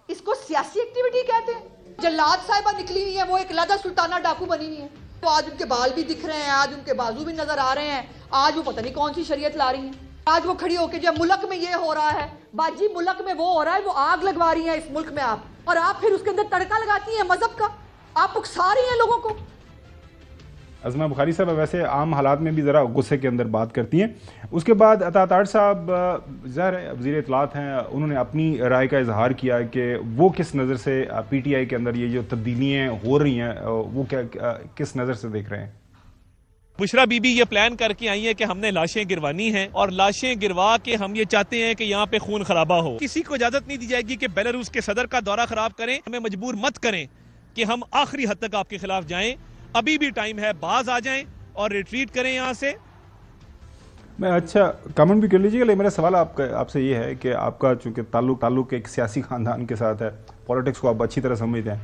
I: इसको सियासी एक्टिविटी कहते हैं। जल्लाद साहिबा निकली हुई है, वो एक लादा सुल्ताना डाकू बनी हुई है, तो आज उनके बाल भी दिख रहे हैं, आज उनके बाजू भी नजर आ रहे हैं, आज वो पता नहीं कौन सी शरीयत ला रही है। आज वो खड़ी होकर जो मुल्क में ये हो रहा है, बाजी मुल्क में वो हो रहा है, वो आग लगवा रही है इस मुल्क में आप, और आप फिर उसके अंदर तड़का लगाती हैं मजहब का, आप उकसा रही हैं लोगों को।
A: अज़मा बुखारी साहब वैसे आम हालात में भी ज़रा गुस्से के अंदर बात करती हैं। उसके बाद अतातार साहब ज़ाहिर है वज़ीर इत्तलात हैं, उन्होंने अपनी राय का इजहार किया कि वो किस नज़र से पीटीआई के अंदर ये जो तब्दीलियाँ हो रही हैं वो किस नज़र से देख रहे हैं।
J: बुशरा बीबी ये प्लान करके आई है कि हमने लाशें गिरवानी हैं और लाशें गिरवा के हम ये चाहते हैं कि यहाँ पे खून खराबा हो। किसी को इजाजत नहीं दी जाएगी कि बेलारूस के सदर का दौरा खराब करें। हमें मजबूर मत करें कि हम आखिरी हद तक आपके खिलाफ जाएं। अभी भी टाइम है, बाज आ जाएं और रिट्रीट करें यहाँ से।
A: मैं अच्छा कमेंट भी कर लीजिएगा, लेकिन मेरा सवाल आपसे ये है कि आपका चूंकि ताल्लुक एक सियासी खानदान के साथ है, पॉलिटिक्स को आप अच्छी तरह समझते हैं,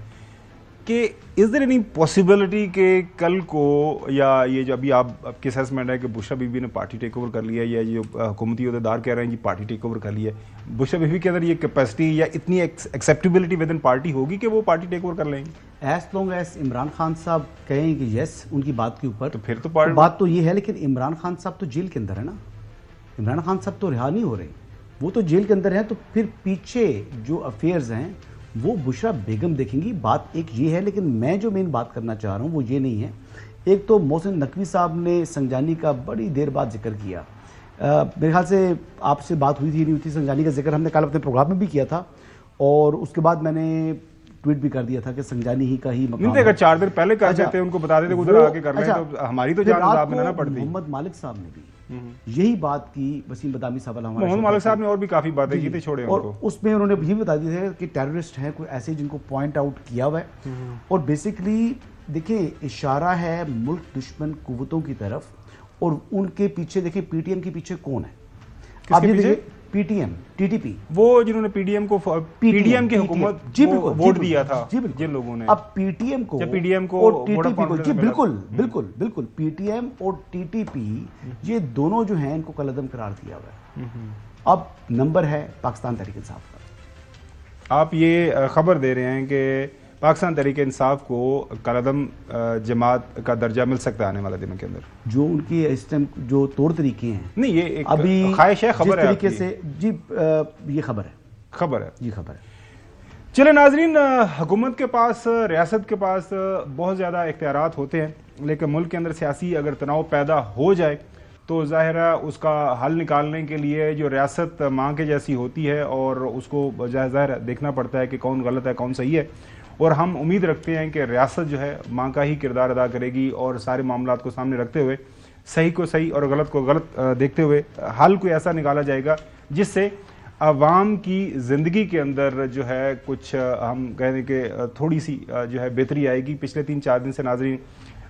A: कि इज़ देयर एनी पॉसिबिलिटी कि कल को, या ये जो अभी आपकी असेसमेंट है कि बुशरा बीबी ने पार्टी टेक ओवर कर लिया, या जो हुकूमती अहदेदार कह रहे हैं जी पार्टी टेक ओवर कर लिया, बुशरा बीबी के अंदर ये कैपेसिटी या इतनी एक्सेप्टेबिलिटी विद इन पार्टी होगी कि वो पार्टी टेक ओवर कर लेंगे?
B: As long as Imran Khan साहब कहें कि यस उनकी बात के ऊपर,
A: तो फिर तो
B: बात तो ये है, लेकिन इमरान खान साहब तो जेल के अंदर है ना, इमरान खान साहब तो रिहा नहीं हो रहे, वो तो जेल के अंदर है, तो फिर पीछे जो अफेयर्स हैं वो बुशरा बेगम देखेंगी। बात एक ये है, लेकिन मैं जो मेन बात करना चाह रहा हूँ वो ये नहीं है। एक तो मोहसिन नकवी साहब ने संजानी का बड़ी देर बाद जिक्र किया, मेरे ख्याल से आपसे बात हुई थी नहीं हुई थी, संजानी का जिक्र हमने कल अपने प्रोग्राम में भी किया था, और उसके बाद मैंने ट्वीट भी कर दिया था कि संजानी ही का ही मकाम है।
A: अगर 4 दिन पहले कर देते उनको बता देते उधर आके कर लें, तो हमारी तो जान आजाद में ना पड़ती।
B: मोहम्मद मालिक साहब ने भी यही बात की, वसीम बदामी साहब,
A: मोहम्मद मालिक साहब ने और भी काफी बातें की थी, छोड़े
B: और
A: उनको।
B: उसमें उन्होंने ये बता दिया था कि टेररिस्ट हैं कोई ऐसे जिनको पॉइंट आउट किया हुआ है, और बेसिकली देखिए इशारा है मुल्क दुश्मन कुव्वतों की तरफ, और उनके पीछे देखिए पीटीएम के पीछे कौन है।
A: किसके पीछे?
B: पीटीएम, टीटीपी,
A: वो जिन्होंने पीडीएम को पीडीएम की हुकूमत वोट दिया था, जिन लोगों ने,
B: अब पीटीएम को और टीटीपी को, जी बिल्कुल बिल्कुल बिल्कुल, पीटीएम और टीटीपी ये दोनों जो हैं इनको कलअदम करार दिया हुआ है। अब नंबर है पाकिस्तान तहरीक इंसाफ का।
A: आप ये खबर दे रहे हैं कि पाकिस्तान तहरीक इंसाफ को कलअदम जमात का दर्जा मिल सकता है आने वाले दिनों के अंदर,
B: जो उनकी इस टाइम जो तौर तरीके हैं।
A: नहीं ये एक
B: अभी
A: ख्वाहिश है, खबर है
B: तरीके से जी, ये खबर है जी, खबर है।
A: चले नाजरीन, हुकूमत के पास, रियासत के पास बहुत ज़्यादा इख्तियारात होते हैं, लेकिन मुल्क के अंदर सियासी अगर तनाव पैदा हो जाए तो ज़ाहिर है उसका हल निकालने के लिए जो रियासत माँ के जैसी होती है, और उसको ज़ाहिर देखना पड़ता है कि कौन गलत है कौन सही है, और हम उम्मीद रखते हैं कि रियासत जो है माँ का ही किरदार अदा करेगी, और सारे मामलात को सामने रखते हुए सही को सही और गलत को गलत देखते हुए हल कोई ऐसा निकाला जाएगा जिससे आवाम की ज़िंदगी के अंदर जो है कुछ हम कहें कि थोड़ी सी जो है बेहतरी आएगी। पिछले 3-4 दिन से नाजरीन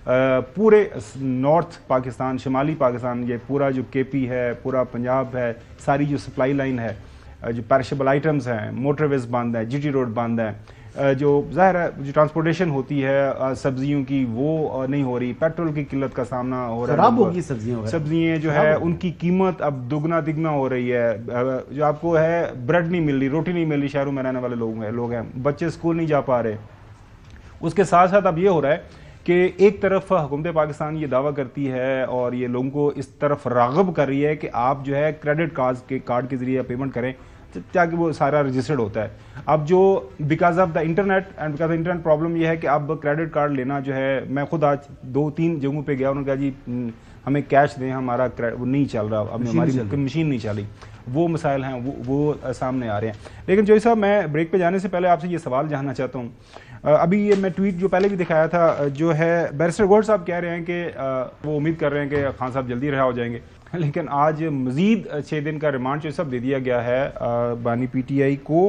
A: पूरे नॉर्थ पाकिस्तान, शिमाली पाकिस्तान, ये पूरा जो केपी है, पूरा पंजाब है, सारी जो सप्लाई लाइन है, जो पैरिशेबल आइटम्स हैं, मोटरवेज बंद है, जीटी रोड बंद है, जो ज़ाहिर है जो ट्रांसपोर्टेशन होती है सब्जियों की वो नहीं हो रही, पेट्रोल की किल्लत का सामना हो रहा है,
B: खराब होगी
A: सब्जियाँ जो है उनकी कीमत अब दुगना तिगना हो रही है। जो आपको है ब्रेड नहीं मिल रही, रोटी नहीं मिल रही, शहरों में रहने वाले लोग हैं, बच्चे स्कूल नहीं जा पा रहे। उसके साथ साथ अब ये हो रहा है कि एक तरफ हुकूमत पाकिस्तान ये दावा करती है और ये लोगों को इस तरफ राग़िब कर रही है कि आप जो है क्रेडिट कार्ड के ज़रिए पेमेंट करें ताकि वो सारा रजिस्टर्ड होता है। अब जो because of the internet and because internet problem ये है कि अब क्रेडिट कार्ड लेना जो है, मैं खुद आज 2-3 जगहों पे गया, उन्होंने कहा जी हमें कैश दें, हमारा वो नहीं चल रहा, अब हमारी मशीन नहीं चली। वो मसाइल हैं वो सामने आ रहे हैं। लेकिन जो साहब, मैं ब्रेक पे जाने से पहले आपसे ये सवाल जानना चाहता हूँ। अभी ये मैं ट्वीट जो पहले भी दिखाया था, जो है बैरिस्टर गौहर साहब कह रहे हैं कि वो उम्मीद कर रहे हैं कि खान साहब जल्दी रिहा हो जाएंगे, लेकिन आज मजीद 6 दिन का रिमांड जो सब दे दिया गया है बानी PTI को।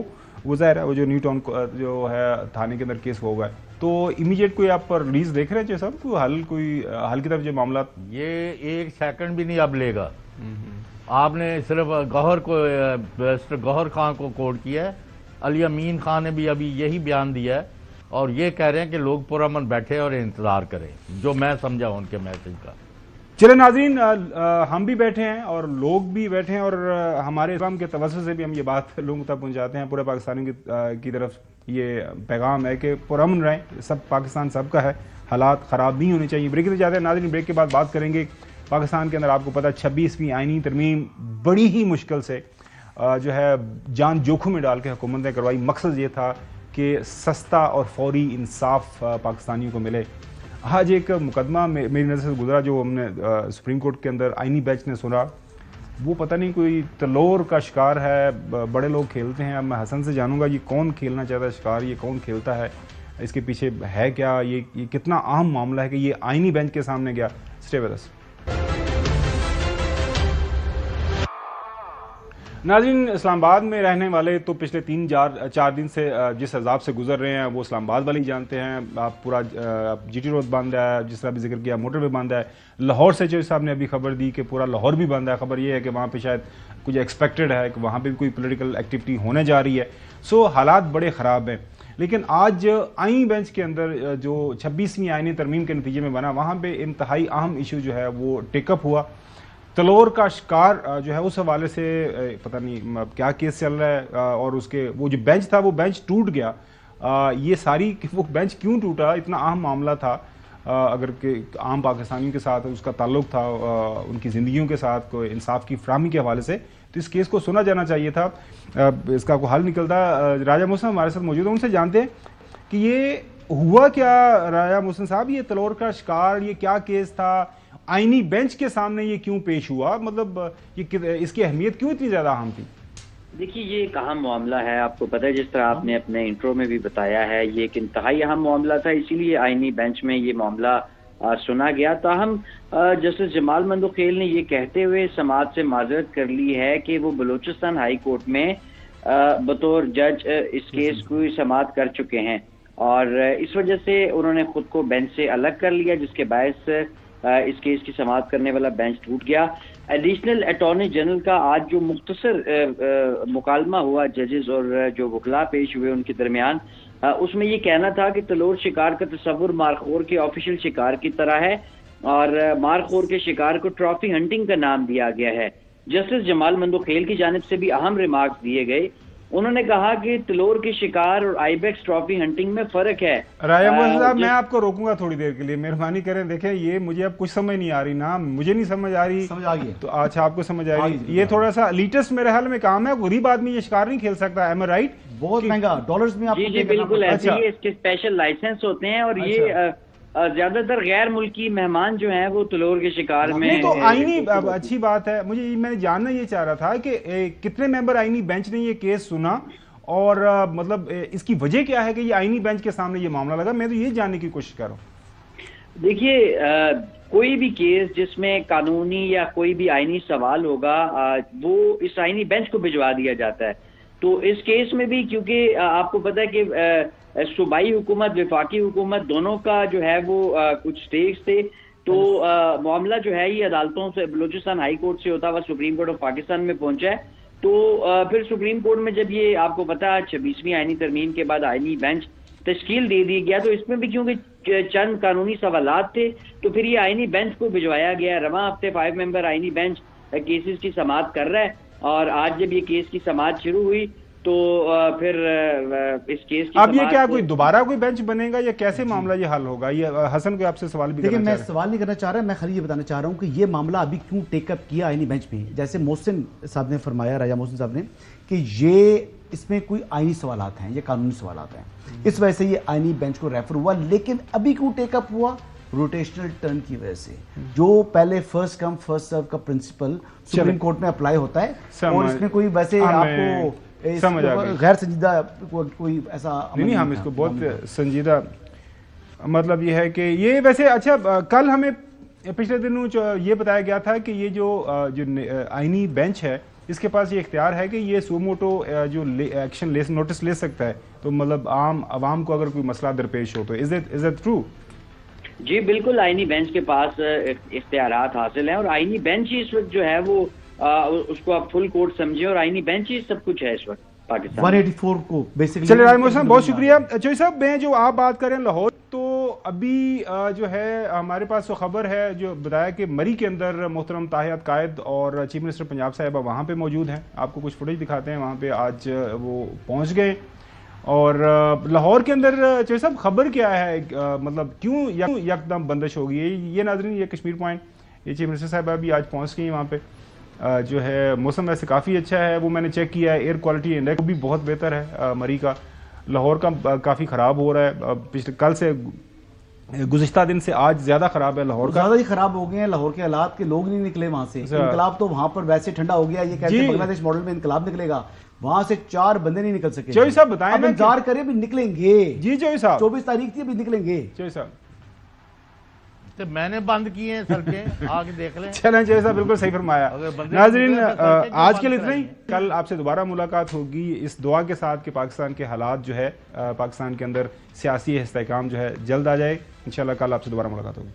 A: वो ज़ाहिर है वो जो न्यू टाउन जो है थाने के अंदर केस होगा, तो इमीडिएट कोई आप पर रिलीज देख रहे हैं साहब, कोई हल की तरफ जो मामला?
C: ये 1 सेकंड भी नहीं अब लेगा। आपने सिर्फ गौहर को, बैरिस्टर गौहर खान को कोट किया है, अली अमीन खान ने भी अभी यही बयान दिया है और ये कह रहे हैं कि लोग पुरअमन बैठे और इंतजार करें, जो मैं समझा उनके मैसेज का।
A: चले नाज़रीन, हम भी बैठे हैं और लोग भी बैठे हैं और हमारे इस्लाम के तवज्जुह से भी हम ये बात लोगों तक पहुंचाते हैं। पूरे पाकिस्तानी की तरफ ये पैगाम है कि पुरअमन रहें, सब पाकिस्तान सबका है, हालात ख़राब नहीं होने चाहिए। ब्रेक से जाते हैं नाज़रीन, ब्रेक के बाद बात करेंगे पाकिस्तान के अंदर आपको पता 26वीं आईनी तरमीम बड़ी ही मुश्किल से जो है जान जोखिम में डाल के हुकूमत ने करवाई। मकसद ये था कि सस्ता और फौरी इंसाफ पाकिस्तानियों को मिले। आज एक मुकदमा मेरी नज़र से गुजरा जो हमने सुप्रीम कोर्ट के अंदर आईनी बेंच ने सुना, वो पता नहीं कोई तलोर का शिकार है, बड़े लोग खेलते हैं। अब मैं हसन से जानूंगा ये कौन खेलना चाहता है शिकार, ये कौन खेलता है, इसके पीछे है क्या, ये कितना अहम मामला है कि ये आईनी बेंच के सामने गया। Stay with us. नाज़रीन, इस्लामाबाद में रहने वाले तो पिछले 3-4 दिन से जिस अजाब से गुजर रहे हैं वो इस्लामाबाद वाले ही जानते हैं। आप पूरा GT रोड बंद है, जिस तरह भी जिक्र किया, मोटरवे बंद है। लाहौर से जो साहब ने अभी खबर दी कि पूरा लाहौर भी बंद है। खबर ये है कि वहाँ पे शायद कुछ एक्सपेक्टेड है कि वहाँ पे भी कोई पॉलिटिकल एक्टिविटी होने जा रही है। सो हालात बड़े ख़राब हैं। लेकिन आज आईनी बेंच के अंदर जो 26वीं आईनी तरमीम के नतीजे में बना, वहाँ पर इंतहाई अहम इशू जो है वो टेकअप हुआ। तलोर का शिकार जो है उस हवाले से पता नहीं क्या केस चल रहा है और उसके वो जो बेंच था वो बेंच टूट गया। ये सारी वो बेंच क्यों टूटा, इतना अहम मामला था, अगर के आम पाकिस्तानियों के साथ उसका ताल्लुक था, उनकी ज़िंदगियों के साथ कोई इंसाफ की फराहमी के हवाले से, तो इस केस को सुना जाना चाहिए था, इसका कोई हल निकलता। राजा मोहसिन हमारे साथ मौजूद है, उनसे जानते हैं कि ये हुआ क्या। राजा मोहसिन साहब, ये तलोर का शिकार, ये क्या केस था, आईनी बेंच के सामने ये क्यों पेश हुआ, मतलब ये इसकी अहमियत क्यों इतनी ज्यादा अहम थी?
K: देखिए, ये एक अहम मामला है, आपको पता है, जिस तरह आपने अपने इंट्रो में भी बताया है, ये एक इंतहाई अहम मामला था, इसीलिए आईनी बेंच में ये मामला सुना गया। ताहम जस्टिस जमाल मंदोखेल ने ये कहते हुए समाअत से माजरत कर ली है कि वो बलूचिस्तान हाई कोर्ट में बतौर जज इस केस को समाअत कर चुके हैं और इस वजह से उन्होंने खुद को बेंच से अलग कर लिया, जिसके बायस इस केस की समाअत करने वाला बेंच टूट गया। एडिशनल अटॉर्नी जनरल का आज जो मुख्तसर मुकालमा हुआ जजेस और जो वकला पेश हुए उनके दरमियान, उसमें ये कहना था कि तलोर शिकार का तस्वुर मारखोर के ऑफिशियल शिकार की तरह है और मारखोर के शिकार को ट्रॉफी हंटिंग का नाम दिया गया है। जस्टिस जमाल मंदोखेल की जानिब से भी अहम रिमार्क्स दिए गए। उन्होंने कहा कि तलोर के शिकार और आइबेक्स ट्रॉफी हंटिंग में फर्क है।
A: राजा मोहसिन साहब, मैं आपको रोकूंगा थोड़ी देर के लिए, मेहरबानी करें। देखें, ये मुझे अब कुछ समझ नहीं आ रही ना, मुझे नहीं समझ आ रही,
B: समझ आ गई
A: तो अच्छा आपको समझ आ रही। ये थोड़ा सा लीटेस्ट मेरे हाल में काम है, गरीब आदमी ये शिकार नहीं खेल सकता, एम आई राइट?
B: बहुत महंगा, डॉलर्स में आपको।
K: जी बिल्कुल ऐसे ही इसके स्पेशल लाइसेंस होते हैं और ये ज्यादातर गैर मुल्की मेहमान जो हैं वो तलोर के शिकार में।
A: तो आईनी अच्छी बात है, मैं जानना ये चाह रहा था कि कितने मेंबर आईनी बेंच ने ये केस सुना और मतलब इसकी वजह क्या है कि ये आईनी बेंच के सामने ये मामला लगा, मैं तो ये जानने की कोशिश कर रहा हूँ।
K: देखिए, कोई भी केस जिसमें कानूनी या कोई भी आईनी सवाल होगा वो इस आईनी बेंच को भिजवा दिया जाता है। तो इस केस में भी, क्योंकि आपको पता है कि सूबाई हुकूमत, वफाकी हुकूमत दोनों का जो है वो कुछ स्टेक्स थे, तो मामला जो है ये अदालतों से, बलूचिस्तान हाई कोर्ट से होता हुआ सुप्रीम कोर्ट ऑफ पाकिस्तान में पहुंचा है। تو پھر سپریم کورٹ میں جب یہ آپ کو پتا 26ویں آئینی ترمیم کے بعد آئینی بینچ تشکیل دے دی گیا، تو اس میں بھی کیونکہ چند قانونی سوالات تھے تو پھر یہ آئینی بینچ کو بھجوایا گیا۔ رواں ہفتے 5 ممبر آئینی بینچ کیسز کی سماعت کر رہا ہے، اور آج جب یہ کیس کی سماعت شروع ہوئی تو پھر اس کیس کی
A: اب یہ کیا کوئی دوبارہ کوئی بینچ بنے گا یا کیسے معاملہ یہ حل ہوگا؟ یہ حسن کو آپ سے سوال بھی
B: دیکھیں،
A: کرنا
B: میں
A: چاہ
B: سوال نہیں کرنا چاہ رہا، میں خالی یہ بتانا چاہ رہا ہوں کہ یہ معاملہ ابھی کیوں ٹیک اپ کیا آئینی بینچ میں، جیسے محسن صاحب نے فرمایا، راجہ محسن صاحب نے، کہ یہ اس میں کوئی آئینی سوالات ہیں، یہ قانونی سوالات ہیں، اس وجہ سے یہ آئینی بینچ کو ریفر ہوا۔ لیکن ابھی کیوں ٹیک اپ ہوا؟ روٹیشنل ٹرن کی وجہ سے، جو پہلے فرسٹ کم فرسٹ سرو کا پرنسپل سپریم کورٹ میں اپلائی ہوتا ہے، اور اس میں کوئی ویسے آپ کو غیر سنجیدہ کوئی ایسا
A: نہیں، ہم اس کو بہت سنجیدہ، مطلب یہ ہے کہ یہ ویسے اچھا، کل ہمیں پچھلے دنوں یہ بتایا گیا تھا کہ یہ جو آئینی بینچ ہے اس کے پاس یہ اختیار ہے کہ یہ سو موٹو جو ایکشن نوٹس لے سکتا ہے، تو مطلب عام عوام کو اگر کوئی مسئلہ درپیش ہو تو از اٹ ٹرو؟
K: جی بالکل، آئینی بینچ کے پاس اختیارات حاصل ہیں، اور آئینی بینچ ہی اس وقت جو ہے وہ اس کو آپ فل کورٹ سمجھیں، اور آئینی بینچ ہی سب کچھ ہے اس وقت پاکستان
B: 184 کو بیسیکلی۔
A: چلے راجہ محسن بہت شکریہ۔ چوہی صاحب، میں جو آپ بات کر رہے ہیں لاہور، تو ابھی جو ہے ہمارے پاس تو خبر ہے جو بتایا کہ مری کے اندر محترم طاہر قائد اور چیف منسٹر پنجاب صاحبہ وہاں پہ موجود ہیں، آپ کو کچھ فوٹیج دکھاتے ہیں، وہاں پہ آج وہ پہنچ گئے۔ اور لاہور کے اندر چوہی صاحب خبر کیا ہے، مطلب کیوں یکدم بندش ہو گئی؟ یہ ناظرین، یہ کشمیر پوائنٹ، یہ چیف منسٹر صاحبہ بھی آج پہنچ گئی وہاں پہ، جو ہے موسم ویسے کافی اچھا ہے، وہ میں نے چیک کیا ہے، ایئر کوالٹی انڈیکس بھی بہت بہتر ہے مری کا، لاہور کا کافی خراب ہو رہا ہے، پچھلے کل سے گزشتہ دن سے آج زیادہ خراب ہے لاہور کا،
B: زیادہ ہی خراب ہو گئے ہیں لاہور کے حالات کے، لوگ نہیں نکلے وہاں سے، انقلاب تو وہاں پر ویسے ٹھنڈا ہو گیا، یہ کہتے ہیں بنگلہ دیش ماڈل میں انقلاب نکلے گا، وہاں سے 4 بندے نہیں نکل سکے۔
A: چوہی صاحب بتائیں نا،
B: انتظار کریں بھی نکلیں گے۔
A: جی چوہی صاحب،
B: 24 تاریخ تھی، ابھی نکلیں گے
A: چوہی صاحب۔
C: تو میں نے بند کیے ہیں سڑکیں، آگے دیکھ لیں۔
A: چلیں چوہی صاحب، بالکل صحیح فرمایا۔ ناظرین، آج کے لیے اتنا ہی، کل آپ سے دوبارہ ملاقات ہوگی اس دعا کے ساتھ کہ پاکستان کے حالات جو ہے، پاکستان کے اندر سیاسی استحکام جو ہے جلد آ جائے، انشاءاللہ کل آپ سے دوبارہ ملاقات ہوگی۔